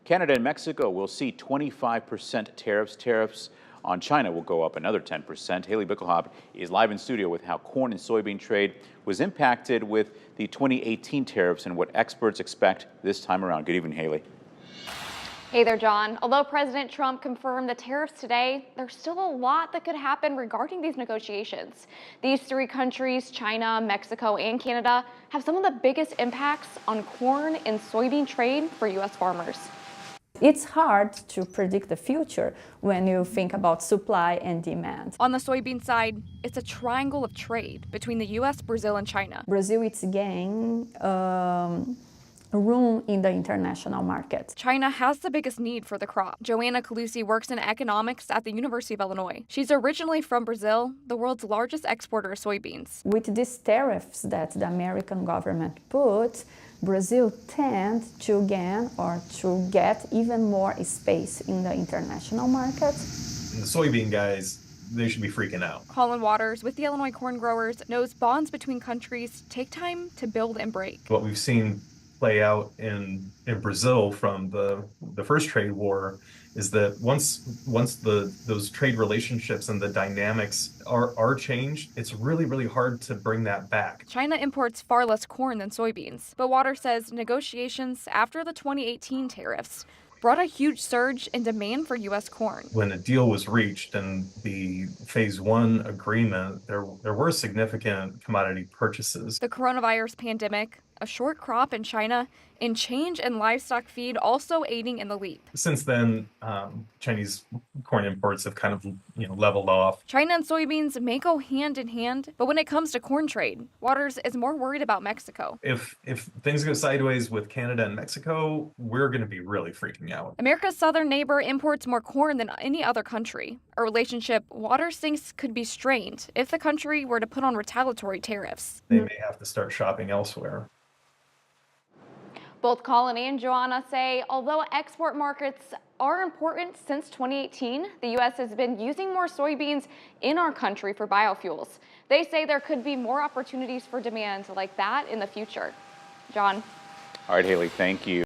Canada and Mexico will see 25% tariffs. Tariffs on China will go up another 10%. Haley Bickelhop is live in studio with how corn and soybean trade was impacted with the 2018 tariffs and what experts expect this time around. Good evening, Haley. Hey there, John. Although President Trump confirmed the tariffs today, there's still a lot that could happen regarding these negotiations. These three countries, China, Mexico, and Canada, have some of the biggest impacts on corn and soybean trade for U.S. farmers. It's hard to predict the future when you think about supply and demand. On the soybean side, it's a triangle of trade between the U.S., Brazil, and China. Brazil is gaining room in the international market. China has the biggest need for the crop. Joanna Calusi works in economics at the University of Illinois. She's originally from Brazil, the world's largest exporter of soybeans. With these tariffs that the American government put, Brazil tends to gain or to get even more space in the international market. And the soybean guys, they should be freaking out. Colin Waters with the Illinois corn growers knows bonds between countries take time to build and break. What we've seen play out in Brazil from the first trade war is that once those trade relationships and the dynamics are changed, it's really hard to bring that back. China imports far less corn than soybeans, but Waters says negotiations after the 2018 tariffs brought a huge surge in demand for U.S. corn. When a deal was reached in the phase one agreement, there were significant commodity purchases. The coronavirus pandemic, a short crop in China, and change in livestock feed also aiding in the leap. Since then, Chinese corn imports have kind of leveled off. China and soybeans may go hand in hand, but when it comes to corn trade, Waters is more worried about Mexico. If things go sideways with Canada and Mexico, we're going to be really freaking out. America's southern neighbor imports more corn than any other country, a relationship Waters thinks could be strained if the country were to put on retaliatory tariffs. They may have to start shopping elsewhere. Both Colin and Joanna say although export markets are important since 2018, the U.S. has been using more soybeans in our country for biofuels. They say there could be more opportunities for demand like that in the future. John. All right, Haley, thank you.